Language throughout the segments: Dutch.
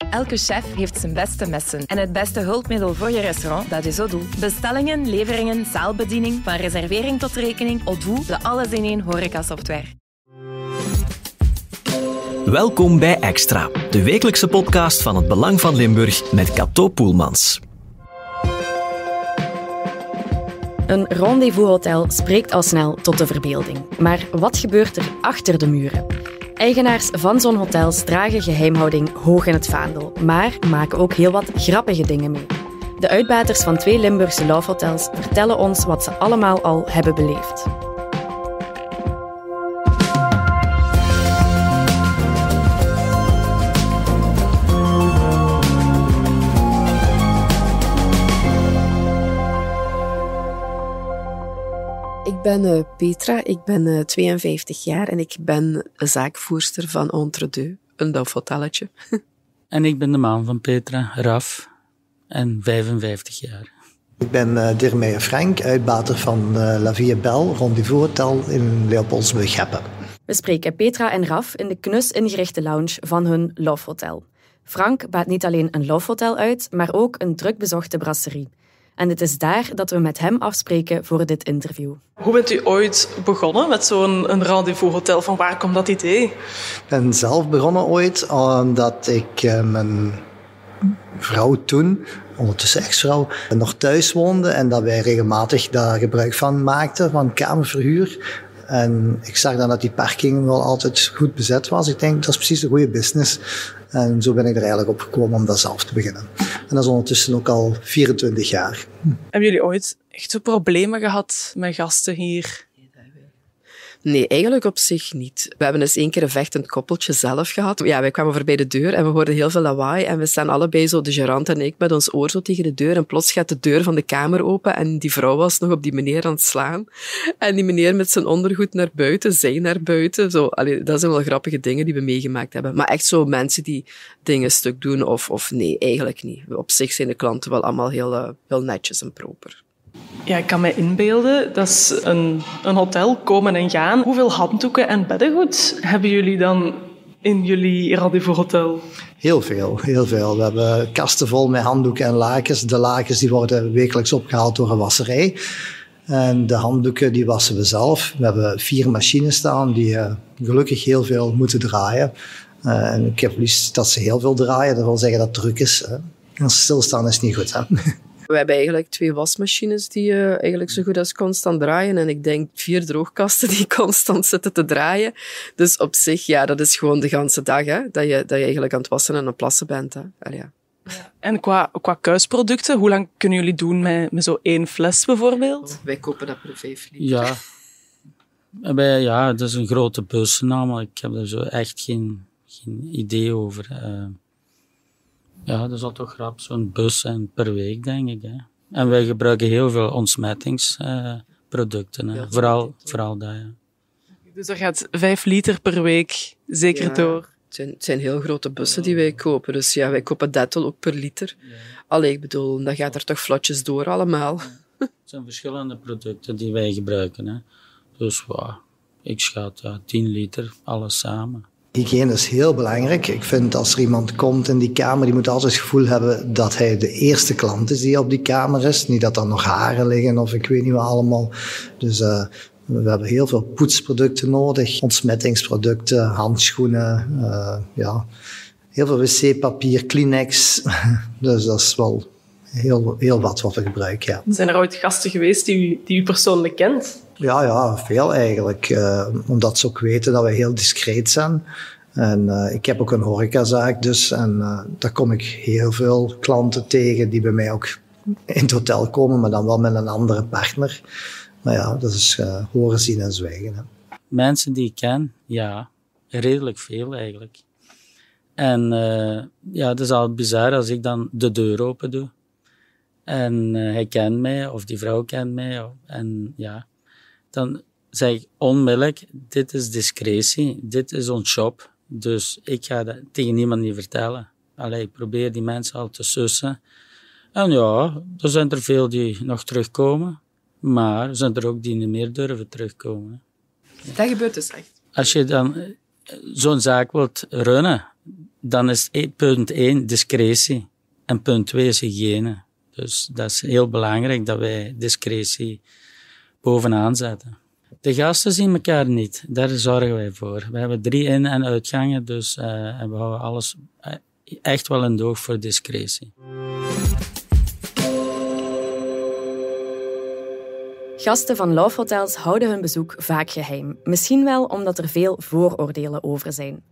Elke chef heeft zijn beste messen. En het beste hulpmiddel voor je restaurant, dat is Odoo. Bestellingen, leveringen, zaalbediening, van reservering tot rekening. Odoo, de alles-in-één horecasoftware. Welkom bij Extra, de wekelijkse podcast van het Belang van Limburg met Cato Poelmans. Een rendezvoushotel spreekt al snel tot de verbeelding. Maar wat gebeurt er achter de muren? Eigenaars van zo'n hotels dragen geheimhouding hoog in het vaandel, maar maken ook heel wat grappige dingen mee. De uitbaters van 2 Limburgse lovehotels vertellen ons wat ze allemaal al hebben beleefd. Ik ben Petra, ik ben 52 jaar en ik ben zaakvoerster van Entre Deux, een lovehotelletje. En ik ben de man van Petra, Raf, en 55 jaar. Ik ben Dirk Frank, uitbater van La Vie Belle, rendezvoushotel in Leopoldsburg-Geppen. We spreken Petra en Raf in de knus ingerichte lounge van hun lovehotel. Frank baat niet alleen een lovehotel uit, maar ook een drukbezochte brasserie. En het is daar dat we met hem afspreken voor dit interview. Hoe bent u ooit begonnen met zo'n rendezvoushotel? Van waar komt dat idee? Ik ben zelf begonnen ooit omdat ik mijn vrouw toen, ondertussen ex-vrouw, nog thuis woonde en dat wij regelmatig daar gebruik van maakten, van kamerverhuur. En ik zag dan dat die parking wel altijd goed bezet was. Ik denk, dat is precies een goede business. En zo ben ik er eigenlijk op gekomen om dat zelf te beginnen. En dat is ondertussen ook al 24 jaar. Hebben jullie ooit echt zo problemen gehad met gasten hier? Nee, eigenlijk op zich niet. We hebben eens 1 keer een vechtend koppeltje zelf gehad. Ja, wij kwamen voorbij de deur en we hoorden heel veel lawaai. En we staan allebei zo, de gerant en ik, met ons oor zo tegen de deur. En plots gaat de deur van de kamer open en die vrouw was nog op die meneer aan het slaan. En die meneer met zijn ondergoed naar buiten, zij naar buiten. Zo, dat zijn wel grappige dingen die we meegemaakt hebben. Maar echt zo mensen die dingen stuk doen of nee, eigenlijk niet. Op zich zijn de klanten wel allemaal heel netjes en proper. Ja, ik kan me inbeelden, dat is een hotel, komen en gaan. Hoeveel handdoeken en beddengoed hebben jullie dan in jullie rendezvoushotel? Heel veel, heel veel. We hebben kasten vol met handdoeken en lakens. De lakens die worden wekelijks opgehaald door een wasserij. En de handdoeken die wassen we zelf. We hebben 4 machines staan die gelukkig heel veel moeten draaien. En ik heb liefst dat ze heel veel draaien. Dat wil zeggen dat het druk is. Als ze stilstaan is het niet goed. Hè? We hebben eigenlijk 2 wasmachines die eigenlijk zo goed als constant draaien. En ik denk 4 droogkasten die constant zitten te draaien. Dus op zich, ja, dat is gewoon de ganse dag, hè, dat je eigenlijk aan het wassen en aan het plassen bent. Hè. Ja. En qua kuisproducten, hoe lang kunnen jullie doen met zo 1 fles bijvoorbeeld? Wij kopen dat per 5 liter. Ja, dat is een grote bus namelijk. Ik heb er zo echt geen idee over. Ja, dat is al toch rap zo'n bus en per week, denk ik. Hè. En wij gebruiken heel veel ontsmettingsproducten. Vooral dat, ja. Dus er gaat 5 liter per week zeker door. Het zijn heel grote bussen die wij kopen. Dus ja, wij kopen Dettol ook per liter. Ja. Allee, ik bedoel, dat gaat er toch vlotjes door allemaal. Ja. Het zijn verschillende producten die wij gebruiken. Hè. Dus ik schat 10 liter, alles samen. Hygiëne is heel belangrijk. Ik vind als er iemand komt in die kamer, die moet altijd het gevoel hebben dat hij de eerste klant is die op die kamer is. Niet dat er nog haren liggen of ik weet niet wat allemaal. Dus we hebben heel veel poetsproducten nodig. Ontsmettingsproducten, handschoenen, heel veel wc-papier, Kleenex. Dus dat is wel heel wat we gebruiken, ja. Zijn er ooit gasten geweest die u persoonlijk kent? Ja, veel eigenlijk. Omdat ze ook weten dat we heel discreet zijn. En ik heb ook een horecazaak dus. En daar kom ik heel veel klanten tegen die bij mij ook in het hotel komen, maar dan wel met een andere partner. Maar ja, dat is horen, zien en zwijgen. Hè. Mensen die ik ken, ja, redelijk veel eigenlijk. En het is al bizar als ik dan de deur open doe. En hij kent mij, of die vrouw kent mij. En ja, dan zeg ik onmiddellijk, dit is discretie, dit is ons shop. Dus ik ga dat tegen niemand niet vertellen. Ik probeer die mensen al te sussen. En ja, er zijn er veel die nog terugkomen. Maar er zijn er ook die niet meer durven terugkomen. Dat gebeurt dus echt. Als je dan zo'n zaak wilt runnen, dan is punt 1 discretie en punt 2 is hygiëne. Dus dat is heel belangrijk dat wij discretie bovenaan zetten. De gasten zien elkaar niet, daar zorgen wij voor. We hebben 3 in- en uitgangen, dus en we houden alles echt wel in doog voor discretie. Gasten van Love Hotels houden hun bezoek vaak geheim. Misschien wel omdat er veel vooroordelen over zijn.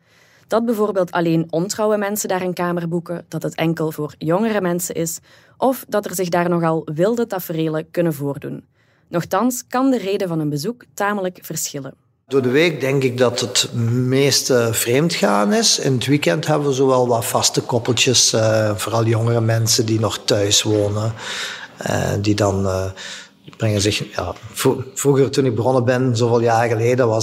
Dat bijvoorbeeld alleen ontrouwe mensen daar een kamer boeken, dat het enkel voor jongere mensen is, of dat er zich daar nogal wilde taferelen kunnen voordoen. Nochtans kan de reden van een bezoek tamelijk verschillen. Door de week denk ik dat het meeste vreemdgaan is. In het weekend hebben we zowel wat vaste koppeltjes, vooral jongere mensen die nog thuis wonen, die dan brengen zich... Ja, vroeger, toen ik begonnen ben, zoveel jaar geleden,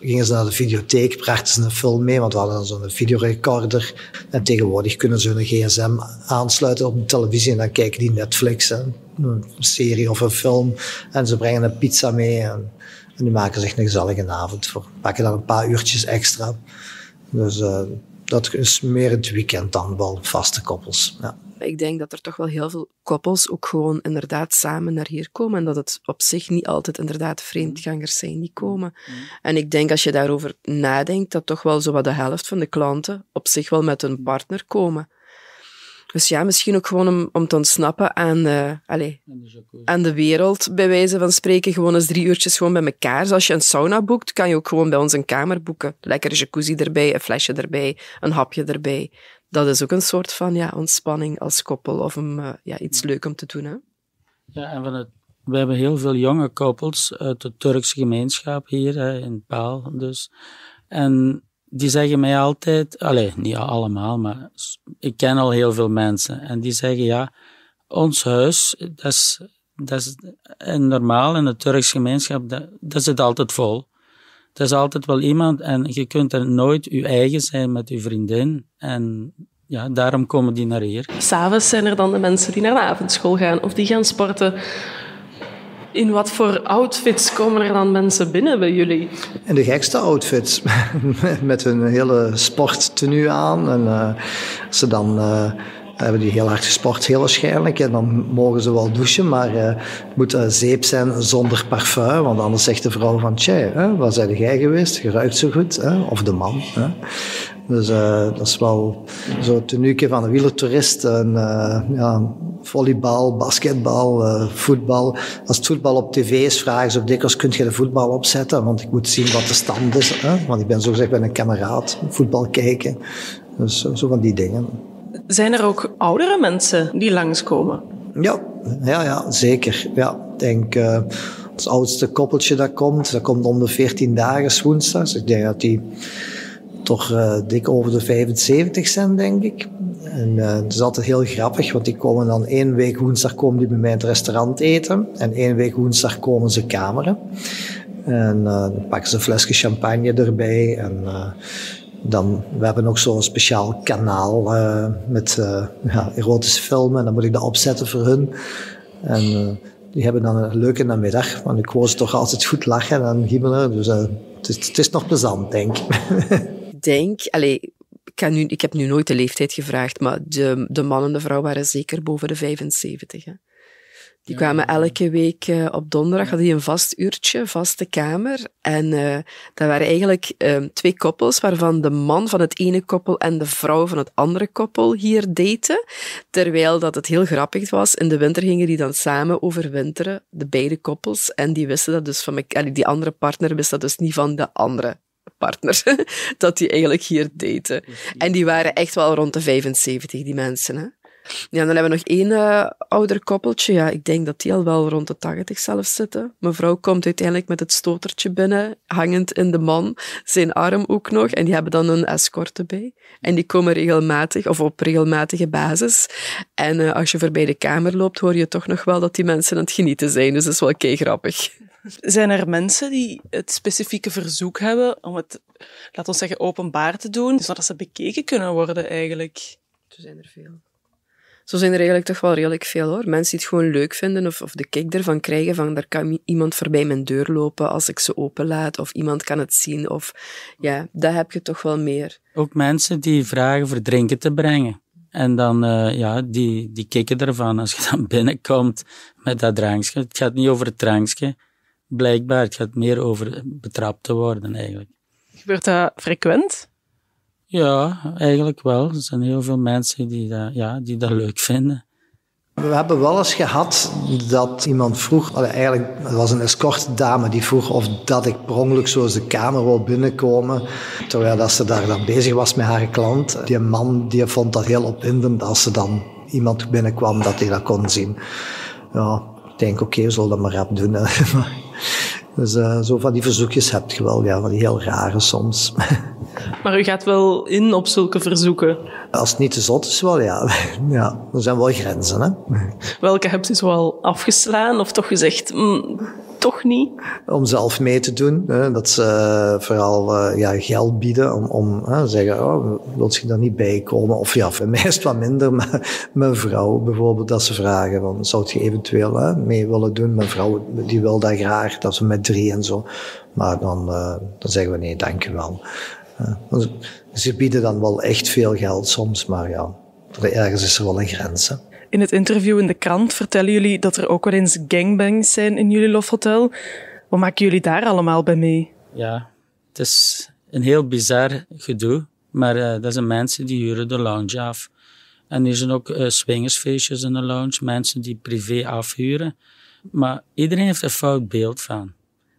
gingen ze naar de videotheek, brachten ze een film mee, want we hadden dan zo'n videorecorder. En tegenwoordig kunnen ze hun gsm aansluiten op de televisie en dan kijken die Netflix, een serie of een film. En ze brengen een pizza mee en die maken zich een gezellige avond voor. Pakken dan een paar uurtjes extra. Dus dat is meer het weekend dan wel vaste koppels. Ja. Ik denk dat er toch wel heel veel koppels ook gewoon inderdaad samen naar hier komen en dat het op zich niet altijd inderdaad vreemdgangers zijn die komen. En ik denk als je daarover nadenkt, dat toch wel zowat de helft van de klanten op zich wel met een partner komen. Dus ja, misschien ook gewoon om te ontsnappen aan de wereld, bij wijze van spreken. Gewoon eens 3 uurtjes gewoon bij elkaar. Dus als je een sauna boekt, kan je ook gewoon bij ons een kamer boeken. Lekker jacuzzi erbij, een flesje erbij, een hapje erbij. Dat is ook een soort van ontspanning als koppel of iets leuk om te doen. Hè? Ja, en we hebben heel veel jonge koppels uit de Turkse gemeenschap hier in Paal. Dus. En die zeggen mij altijd, niet allemaal, maar ik ken al heel veel mensen. En die zeggen, ja, ons huis, dat is normaal in de Turkse gemeenschap, dat zit altijd vol. Er is altijd wel iemand en je kunt er nooit je eigen zijn met je vriendin. En ja, daarom komen die naar hier. 'S Avonds zijn er dan de mensen die naar de avondschool gaan of die gaan sporten. In wat voor outfits komen er dan mensen binnen bij jullie? In de gekste outfits. Met hun hele sporttenue aan. En ze dan hebben die heel hard gesport, heel waarschijnlijk. En dan mogen ze wel douchen, maar het moet zeep zijn zonder parfum. Want anders zegt de vrouw van, waar zijn jij geweest? Je ruikt zo goed. Hè? Of de man. Hè? Dus dat is wel zo'n tenueke van een wielertoerist. Volleybal, basketbal, voetbal. Als het voetbal op tv is, vragen ze op dikwijls, kun je de voetbal opzetten? Want ik moet zien wat de stand is. Hè? Want ik ben zogezegd bij een kameraad, voetbal kijken. Dus zo van die dingen. Zijn er ook oudere mensen die langskomen? Ja, zeker. Ja, ik denk het oudste koppeltje dat komt om de 14 dagen woensdags. Ik denk dat die toch dik over de 75 zijn, denk ik. En het is altijd heel grappig, want die komen dan 1 week woensdag komen die bij mij in het restaurant eten. En 1 week woensdag komen ze kameren. En dan pakken ze een flesje champagne erbij. En we hebben ook zo'n speciaal kanaal met erotische filmen. En dan moet ik dat opzetten voor hun. En die hebben dan een leuke namiddag. Want ik hoor ze toch altijd goed lachen en giebelen. Dus het is nog plezant, denk ik. Ik heb nu nooit de leeftijd gevraagd, maar de man en de vrouw waren zeker boven de 75. Hè. Die kwamen elke week op donderdag, hadden die een vast uurtje, vaste kamer. En dat waren eigenlijk 2 koppels, waarvan de man van het ene koppel en de vrouw van het andere koppel hier daten. Terwijl dat het heel grappig was. In de winter gingen die dan samen overwinteren, de beide koppels. En die wisten dat dus van die andere partner wist dat dus niet van de andere partner, dat die eigenlijk hier daten. En die waren echt wel rond de 75, die mensen. Hè. Ja, dan hebben we nog 1 ouder koppeltje. Ja, ik denk dat die al wel rond de 80 zelfs zitten. Mevrouw komt uiteindelijk met het stotertje binnen, hangend in de man, zijn arm ook nog. En die hebben dan een escort erbij. En die komen regelmatig, of op regelmatige basis. En als je voorbij de kamer loopt, hoor je toch nog wel dat die mensen aan het genieten zijn. Dus dat is wel kei grappig. Zijn er mensen die het specifieke verzoek hebben om het, laten we zeggen, openbaar te doen, zodat ze bekeken kunnen worden eigenlijk? Er zijn er veel. Zo zijn er eigenlijk toch wel redelijk veel, hoor. Mensen die het gewoon leuk vinden of de kick ervan krijgen van er kan iemand voorbij mijn deur lopen als ik ze openlaat of iemand kan het zien. Of ja, dat heb je toch wel meer. Ook mensen die vragen voor drinken te brengen. En dan, die kicken ervan als je dan binnenkomt met dat drankje. Het gaat niet over het drankje, blijkbaar. Het gaat meer over betrapt te worden, eigenlijk. Gebeurt dat frequent? Ja, eigenlijk wel. Er zijn heel veel mensen die dat leuk vinden. We hebben wel eens gehad dat iemand vroeg, eigenlijk het was een escortdame die vroeg of dat ik per ongeluk zo eens de kamer wou binnenkomen, terwijl dat ze daar dan bezig was met haar klant. Die man die vond dat heel opwindend als ze dan iemand binnenkwam dat hij dat kon zien. Ja, ik denk oké, we zullen dat maar rap doen. Dus zo van die verzoekjes heb je wel, ja, van die heel rare soms. Maar u gaat wel in op zulke verzoeken? Als het niet te zot is, wel ja. Ja, er zijn wel grenzen, hè. Welke hebt u zo al afgeslaan of toch gezegd, toch niet? Om zelf mee te doen, hè, dat ze vooral geld bieden om zeggen, wil je daar niet bij komen? Of ja, voor mij is het wat minder, maar mijn vrouw bijvoorbeeld, dat ze vragen, van, zou je eventueel mee willen doen? Mijn vrouw die wil dat graag, dat ze met 3 en zo. Maar dan zeggen we nee, dank je wel. Ze bieden dan wel echt veel geld soms, maar ja, ergens is er wel een grens. Hè. In het interview in de krant vertellen jullie dat er ook wel eens gangbangs zijn in jullie lofhotel. Wat maken jullie daar allemaal bij mee? Ja, het is een heel bizar gedoe, maar dat zijn mensen die huren de lounge af. En er zijn ook swingersfeestjes in de lounge, mensen die privé afhuren. Maar iedereen heeft een fout beeld van.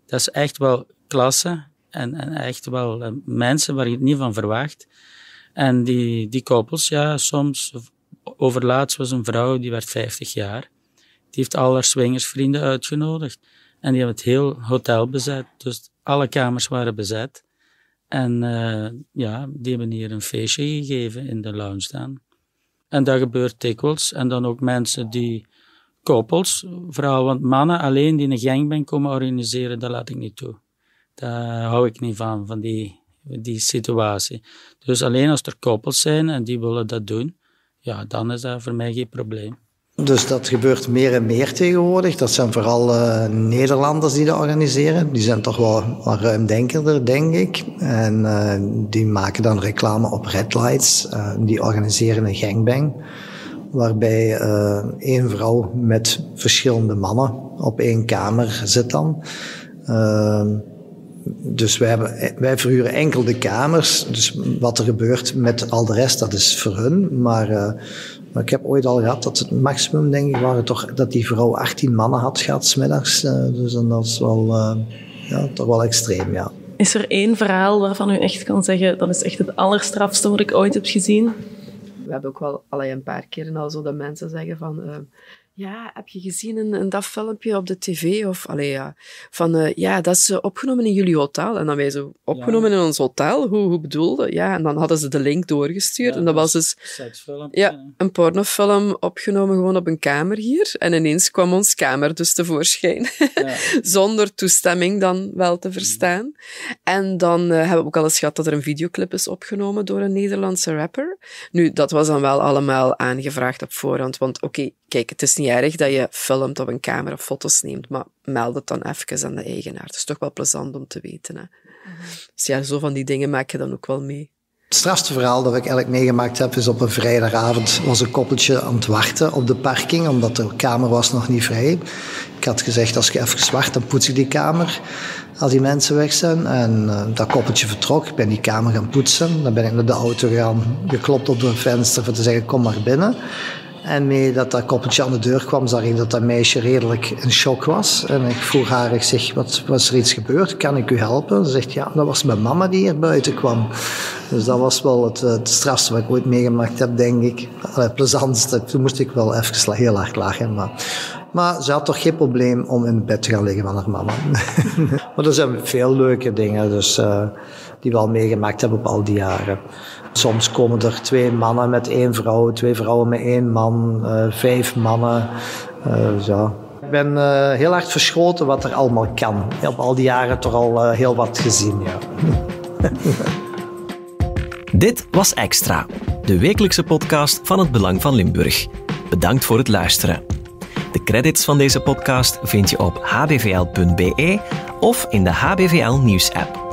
Dat is echt wel klasse. En echt wel mensen waar je het niet van verwacht. En die koppels, ja, soms... Overlaatst was een vrouw, die werd 50 jaar. Die heeft al haar swingersvrienden uitgenodigd. En die hebben het heel hotel bezet. Dus alle kamers waren bezet. En die hebben hier een feestje gegeven in de lounge dan. En dat gebeurt dikwijls. En dan ook mensen die... Koppels, vooral, want mannen alleen die een gangbang komen organiseren, dat laat ik niet toe. Daar hou ik niet van die situatie. Dus alleen als er koppels zijn en die willen dat doen, ja, dan is dat voor mij geen probleem. Dus dat gebeurt meer en meer tegenwoordig. Dat zijn vooral Nederlanders die dat organiseren. Die zijn toch wel ruimdenkerder, denk ik. En die maken dan reclame op red lights. Die organiseren een gangbang. Waarbij 1 vrouw met verschillende mannen op 1 kamer zit dan. Dus wij verhuren enkel de kamers. Dus wat er gebeurt met al de rest, dat is voor hun. Maar ik heb ooit al gehad dat het maximum, denk ik, waren toch dat die vrouw 18 mannen had gehad 's middags. Dus dat is wel, toch wel extreem, ja. Is er 1 verhaal waarvan u echt kan zeggen, dat is echt het allerstrafste wat ik ooit heb gezien? We hebben ook wel een paar keren al zo dat mensen zeggen van... heb je gezien dat filmpje op de tv? Of, dat is opgenomen in jullie hotel. En dan wij zo, opgenomen in ons hotel? Hoe bedoelde? Ja, en dan hadden ze de link doorgestuurd. Ja, en dat was dus... Seksfilmpje. Ja, een pornofilm opgenomen gewoon op een kamer hier. En ineens kwam ons kamer dus tevoorschijn. Ja. Zonder toestemming dan wel te verstaan. En dan hebben we ook al eens gehad dat er een videoclip is opgenomen door een Nederlandse rapper. Nu, dat was dan wel allemaal aangevraagd op voorhand. Want oké, kijk, het is niet erg dat je filmt op een camera of foto's neemt, maar meld het dan even aan de eigenaar. Het is toch wel plezant om te weten. Hè? Dus ja, zo van die dingen maak je dan ook wel mee. Het strafste verhaal dat ik eigenlijk meegemaakt heb, is op een vrijdagavond was een koppeltje aan het wachten op de parking, omdat de kamer was nog niet vrij. Ik had gezegd, als je even wacht, dan poets ik die kamer als die mensen weg zijn. En dat koppeltje vertrok, ik ben die kamer gaan poetsen. Dan ben ik naar de auto gegaan, geklopt op het venster voor te zeggen, kom maar binnen. En mee dat koppeltje aan de deur kwam, zag ik dat meisje redelijk in shock was. En ik vroeg haar, ik zeg, wat was er iets gebeurd? Kan ik u helpen? Ze zegt, ja, dat was mijn mama die hier buiten kwam. Dus dat was wel het strafste wat ik ooit meegemaakt heb, denk ik. Het plezantste. Toen moest ik wel even heel hard lachen. Maar ze had toch geen probleem om in bed te gaan liggen van haar mama. Maar er zijn veel leuke dingen dus, die we al meegemaakt hebben op al die jaren. Soms komen er 2 mannen met 1 vrouw, 2 vrouwen met 1 man, 5 mannen. Ik ben heel hard verschoten wat er allemaal kan. Ik heb al die jaren toch al heel wat gezien, ja. Dit was Extra, de wekelijkse podcast van Het Belang van Limburg. Bedankt voor het luisteren. De credits van deze podcast vind je op hbvl.be of in de HBVL Nieuws app.